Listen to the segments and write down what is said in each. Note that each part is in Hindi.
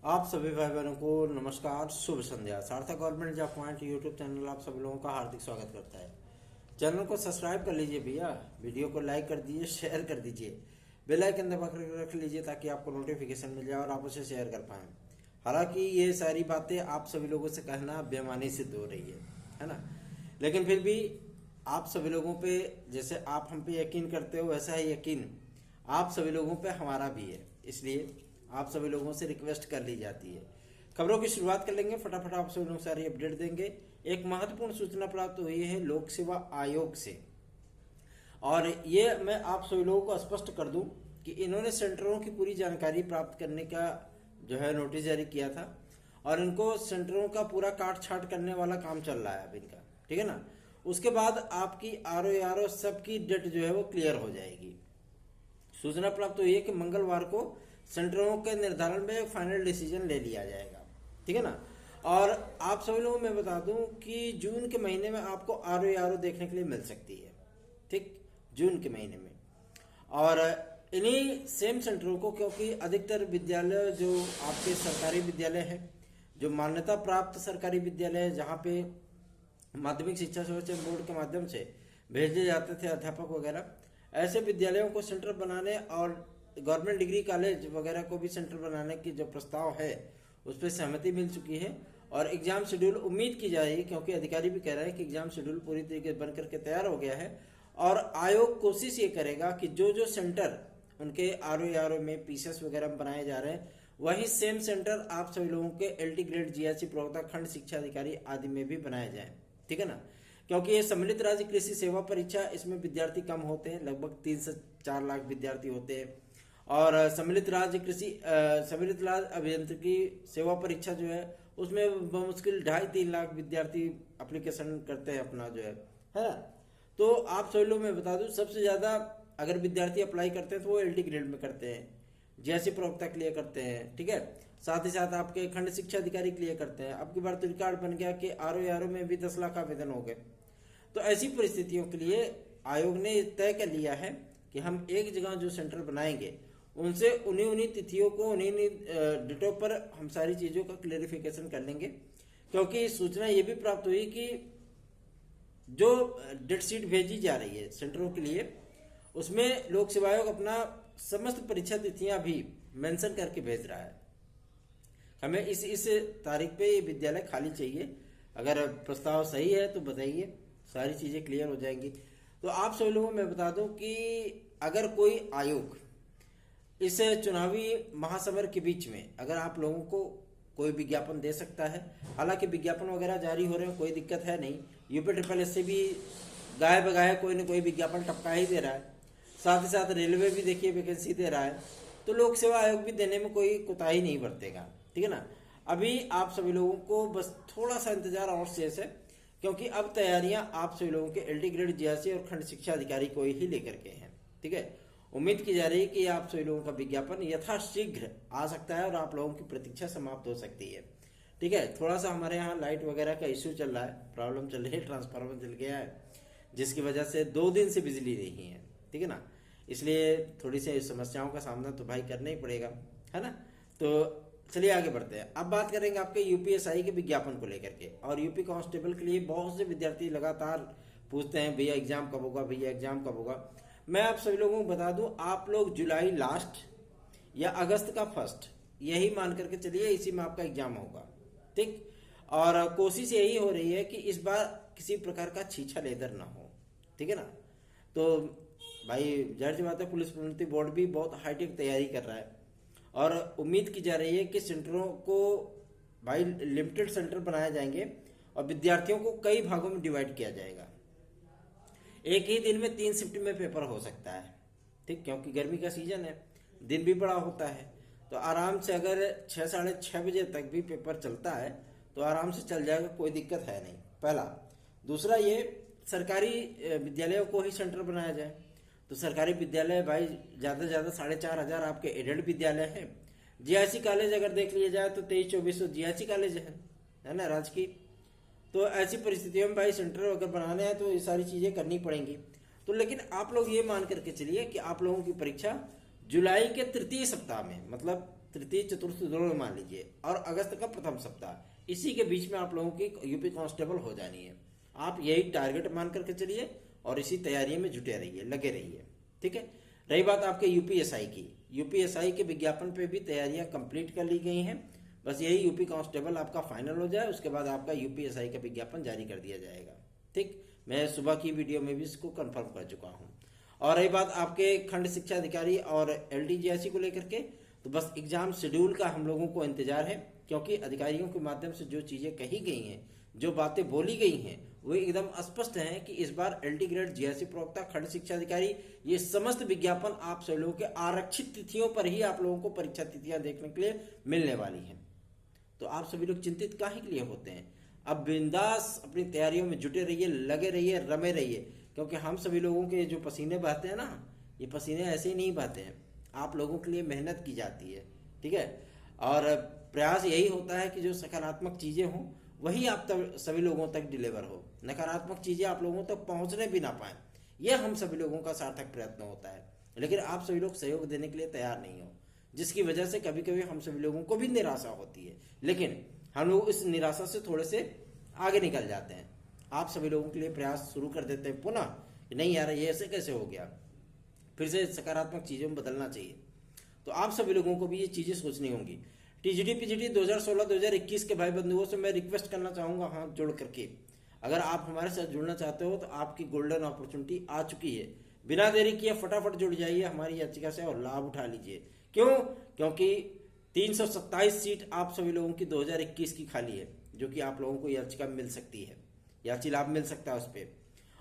आप सभी भाई बहनों को नमस्कार, शुभ संध्या। सार्थक government job point YouTube channel आप सभी लोगों का हार्दिक स्वागत करता है। चैनल को सब्सक्राइब कर लीजिए भैया, वीडियो को लाइक कर दीजिए, शेयर कर दीजिए, बेल आइकन दबा कर रख लीजिए ताकि आपको नोटिफिकेशन मिल जाए और आप उसे शेयर कर पाएं। हालांकि ये सारी बातें आप सभी लोगों से कहना बेईमानी सिद्ध हो रही है ना, लेकिन फिर भी आप सभी लोगों पे जैसे आप हम पे यकीन करते हो वैसा ही यकीन आप सभी लोगों पे हमारा भी है, इसलिए आप सभी लोगों से रिक्वेस्ट कर ली जाती है। खबरों की शुरुआत कर लेंगे, फटाफट आप सभी लोग सारी अपडेट देंगे। एक महत्वपूर्ण सूचना प्राप्त हुई है लोक सेवा आयोग से, और ये मैं आप सभी लोगों को स्पष्ट कर दूं कि इन्होंने सेंटरों की पूरी जानकारी प्राप्त करने का जो है नोटिस जारी किया था, और इनको सेंटरों का पूरा काट छाट करने वाला काम चल रहा है अब इनका, ठीक है ना। उसके बाद आपकी आरओ सबकी डेट जो है वो क्लियर हो जाएगी। सूचना प्राप्त हुई है कि मंगलवार को सेंटरों के निर्धारण में फाइनल डिसीजन ले लिया जाएगा, ठीक है ना। और आप सभी लोगों को मैं बता दूं कि जून के महीने में आपको आरओ देखने के लिए मिल सकती है, ठीक, जून के महीने में। और इन्हीं सेम सेंटरों को, क्योंकि अधिकतर विद्यालय जो आपके सरकारी विद्यालय हैं, जो मान्यता प्राप्त सरकारी विद्यालय है, जहाँ पे माध्यमिक शिक्षा संरक्षण बोर्ड के माध्यम से भेजे जाते थे अध्यापक वगैरह, ऐसे विद्यालयों को सेंटर बनाने और गवर्नमेंट डिग्री कॉलेज वगैरह को भी सेंटर बनाने की जो प्रस्ताव है उस पर सहमति मिल चुकी है। और एग्जाम शेड्यूल उम्मीद की जा रही है, क्योंकि अधिकारी भी कह रहे हैं कि एग्जाम शेड्यूल पूरी तरीके से बनकर के तैयार हो गया है। और आयोग कोशिश ये करेगा कि जो जो सेंटर उनके आरओ में पीसीएस वगैरह में बनाए जा रहे हैं, वही सेम सेंटर आप सभी लोगों के एलटी ग्रेड जीआईसी प्रवक्ता खंड शिक्षा अधिकारी आदि में भी बनाए जाए, ठीक है ना। क्योंकि ये सम्मिलित राज्य कृषि सेवा परीक्षा, इसमें विद्यार्थी कम होते हैं, लगभग 3 से 4 लाख विद्यार्थी होते हैं। और सम्मिलित राज्य अभियांत्रिकी सेवा परीक्षा जो है उसमें मुश्किल 2.5-3 लाख विद्यार्थी एप्लीकेशन करते हैं अपना जो है ना। तो आप सभी लोग मैं बता दूं, सबसे ज्यादा अगर विद्यार्थी अप्लाई करते हैं तो वो एलटी ग्रेड में करते हैं, जैसे प्रवक्ता के लिए करते हैं, ठीक है। साथ ही साथ आपके खंड शिक्षा अधिकारी के लिए करते हैं। अब की बार तो रिकॉर्ड बन गया कि आरओ में भी 10 लाख आवेदन हो गए। तो ऐसी परिस्थितियों के लिए आयोग ने तय कर लिया है कि हम एक जगह जो सेंटर बनाएंगे उनसे उन्हीं तिथियों को, उन्हीं डेटों पर हम सारी चीजों का क्लेरिफिकेशन कर लेंगे। क्योंकि सूचना ये भी प्राप्त हुई कि जो डेट शीट भेजी जा रही है सेंटरों के लिए, उसमें लोक सेवा आयोग अपना समस्त परीक्षा तिथियां भी मेंशन करके भेज रहा है। हमें इस तारीख पे ये विद्यालय खाली चाहिए। अगर प्रस्ताव सही है तो बताइए, सारी चीजें क्लियर हो जाएंगी। तो आप सभी लोगों को मैं बता दूं कि अगर कोई आयोग इस चुनावी महासमर के बीच में अगर आप लोगों को कोई विज्ञापन दे सकता है, हालांकि विज्ञापन वगैरह जारी हो रहे हैं, कोई दिक्कत है नहीं। यूपी ट्रिपल से भी गाय बगाए कोई न कोई विज्ञापन टपका ही दे रहा है। साथ ही साथ रेलवे भी देखिए वैकेंसी दे रहा है, तो लोक सेवा आयोग भी देने में कोई कोताही नहीं बरतेगा, ठीक है ना। अभी आप सभी लोगों को बस थोड़ा सा इंतजार और शेष है, क्योंकि अब तैयारियां आप सभी लोगों के एलटी ग्रेड जीआईसी और खंड शिक्षा अधिकारी को ही लेकर के हैं, ठीक है। उम्मीद की जा रही है कि आप सभी लोगों का विज्ञापन यथाशीघ्र आ सकता है और आप लोगों की प्रतीक्षा समाप्त हो सकती है, ठीक है। थोड़ा सा हमारे यहाँ लाइट वगैरह का इश्यू चल रहा है, प्रॉब्लम चल रही है, ट्रांसफार्मर जल गया है, जिसकी वजह से 2 दिन से बिजली नहीं है, ठीक है ना। इसलिए थोड़ी सी समस्याओं का सामना तो भाई करना ही पड़ेगा, है ना। तो चलिए आगे बढ़ते हैं। अब बात करेंगे आपके यूपीएसआई के विज्ञापन को लेकर के। और यूपी कांस्टेबल के लिए बहुत से विद्यार्थी लगातार पूछते हैं, भैया एग्जाम कब होगा, भैया एग्जाम कब होगा। मैं आप सभी लोगों को बता दूं, आप लोग जुलाई लास्ट या अगस्त का फर्स्ट यही मान करके चलिए, इसी में आपका एग्जाम होगा, ठीक। और कोशिश यही हो रही है कि इस बार किसी प्रकार का छीछा लेदर ना हो, ठीक है ना। तो भाई जाहिर सी बात है, पुलिस प्रोन्नति बोर्ड भी बहुत हाईटेक तैयारी कर रहा है, और उम्मीद की जा रही है कि सेंटरों को भाई लिमिटेड सेंटर बनाए जाएंगे और विद्यार्थियों को कई भागों में डिवाइड किया जाएगा। एक ही दिन में 3 शिफ्ट में पेपर हो सकता है, ठीक, क्योंकि गर्मी का सीजन है, दिन भी बड़ा होता है। तो आराम से अगर 6 साढ़े 6 बजे तक भी पेपर चलता है तो आराम से चल जाएगा, कोई दिक्कत है नहीं, पहला। दूसरा, ये सरकारी विद्यालयों को ही सेंटर बनाया जाए। तो सरकारी विद्यालय भाई ज़्यादा से ज़्यादा 4,500 आपके एडेड विद्यालय हैं। जीआईसी कॉलेज अगर देख लिया जाए तो 2300-2400 जीआईसी कॉलेज है ना, राजकीय। तो ऐसी परिस्थितियों में भाई सेंटर अगर बनाने हैं तो ये सारी चीज़ें करनी पड़ेंगी। तो लेकिन आप लोग ये मान करके चलिए कि आप लोगों की परीक्षा जुलाई के 3य सप्ताह में, मतलब तृतीय चतुर्थ दोनों मान लीजिए, और अगस्त का प्रथम सप्ताह, इसी के बीच में आप लोगों की यूपी कांस्टेबल हो जानी है। आप यही टारगेट मान करके चलिए और इसी तैयारी में जुटे रहिए, लगे रहिए, ठीक है। रही बात आपके यूपीएसआई की, यूपीएसआई के विज्ञापन पे भी तैयारियां कंप्लीट कर ली गई हैं। बस यही यूपी कांस्टेबल आपका फाइनल हो जाए, उसके बाद आपका यूपीएसआई का विज्ञापन जारी कर दिया जाएगा, ठीक। मैं सुबह की वीडियो में भी इसको कंफर्म कर चुका हूँ। और रही बात आपके खंड शिक्षा अधिकारी और एलडीजीआईसी को लेकर के, तो बस एग्जाम शेड्यूल का हम लोगों को इंतजार है, क्योंकि अधिकारियों के माध्यम से जो चीजें कही गई हैं, जो बातें बोली गई हैं, वो एकदम स्पष्ट है कि इस बार एलटी ग्रेड, जीआईसी प्रवक्ता, खंड शिक्षा अधिकारी, ये समस्त विज्ञापन आप सभी लोगों के आरक्षित तिथियों पर ही आप लोगों को परीक्षा तिथियां देखने के लिए मिलने वाली हैं। तो आप सभी लोग चिंतित काहे के लिए होते हैं? अब बिंदास अपनी तैयारियों में जुटे रहिए, लगे रहिए, रमे रहिए, क्योंकि हम सभी लोगों के जो पसीने बहते हैं ना, ये पसीने ऐसे ही नहीं बहते हैं, आप लोगों के लिए मेहनत की जाती है, ठीक है। और प्रयास यही होता है कि जो सकारात्मक चीजें हों वही आप तक सभी लोगों तक डिलीवर हो, नकारात्मक चीजें आप लोगों तक पहुंचने भी ना पाए, यह हम सभी लोगों का सार्थक प्रयत्न होता है। लेकिन आप सभी लोग सहयोग देने के लिए तैयार नहीं हो, जिसकी वजह से कभी कभी हम सभी लोगों को भी निराशा होती है, लेकिन हम लोग इस निराशा से थोड़े से आगे निकल जाते हैं। आप सभी लोगों के लिए प्रयास शुरू कर देते हैं पुनः, नहीं यार ये ऐसे कैसे हो गया, फिर से सकारात्मक चीजों में बदलना चाहिए। तो आप सभी लोगों को भी ये चीजें सोचनी होंगी। टीजीटी पीजीटी 2016-2021 के भाई बंधुओं से मैं रिक्वेस्ट करना चाहूंगा हाथ जोड़ करके, अगर आप हमारे साथ जुड़ना चाहते हो तो आपकी गोल्डन अपॉर्चुनिटी आ चुकी है। बिना देरी किए फटाफट जुड़ जाइए हमारी याचिका से और लाभ उठा लीजिए। क्यों? क्योंकि 327 सीट आप सभी लोगों की 2021 की खाली है, जो कि आप लोगों को याचिका मिल सकती है, याची लाभ मिल सकता है उस पर।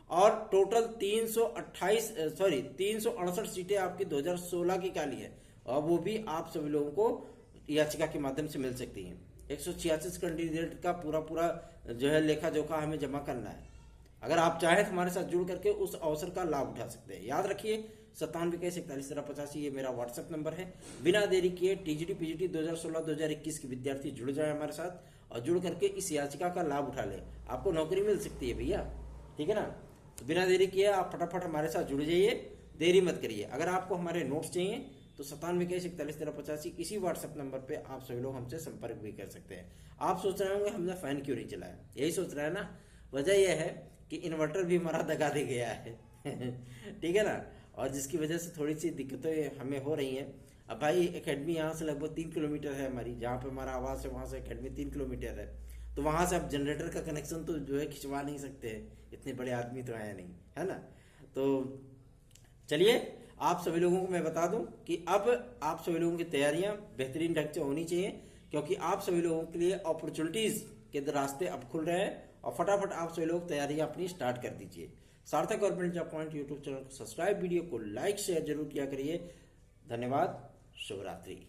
और टोटल 368 सीटें आपकी 2016 की खाली है, और वो भी आप सभी लोगों को याचिका के माध्यम से मिल सकती है। 186 कैंडिडेट का पूरा जो है लेखा जोखा हमें जमा करना है। अगर आप चाहें तो हमारे साथ जुड़ करके उस अवसर का लाभ उठा सकते हैं। याद रखिए 9721411385 ये मेरा व्हाट्सएप नंबर है। बिना देरी किए टीजीटी पीजीटी 2016-2021 के विद्यार्थी जुड़ जाए हमारे साथ और जुड़ करके इस याचिका का लाभ उठा ले, आपको नौकरी मिल सकती है भैया, ठीक है ना। तो बिना देरी किए आप फटाफट हमारे साथ जुड़ जाइए, देरी मत करिए। अगर आपको हमारे नोट्स चाहिए तो 9721411385 इसी व्हाट्सएप नंबर पे आप सभी लोग हमसे संपर्क भी कर सकते हैं। आप सोच रहे होंगे हमने फैन क्यों नहीं चलाया, यही सोच रहे हैं ना। वजह यह है कि इन्वर्टर भी हमारा दगा दे गया है ठीक है ना, और जिसकी वजह से थोड़ी सी दिक्कतें हमें हो रही हैं। अब भाई एकेडमी यहाँ से लगभग 3 किलोमीटर है हमारी, जहाँ पे हमारा आवास है वहाँ से एकेडमी 3 किलोमीटर है, तो वहाँ से आप जनरेटर का कनेक्शन तो जो है खिंचवा नहीं सकते हैं, इतने बड़े आदमी तो है नहीं, है ना। तो चलिए आप सभी लोगों को मैं बता दूं कि अब आप सभी लोगों की तैयारियां बेहतरीन ढंग से होनी चाहिए, क्योंकि आप सभी लोगों के लिए अपॉर्चुनिटीज के रास्ते अब खुल रहे हैं, और फटाफट आप सभी लोग तैयारियां अपनी स्टार्ट कर दीजिए। सार्थक government job point YouTube channel को सब्सक्राइब, वीडियो को लाइक शेयर जरूर किया करिए। धन्यवाद, शुभ रात्रि।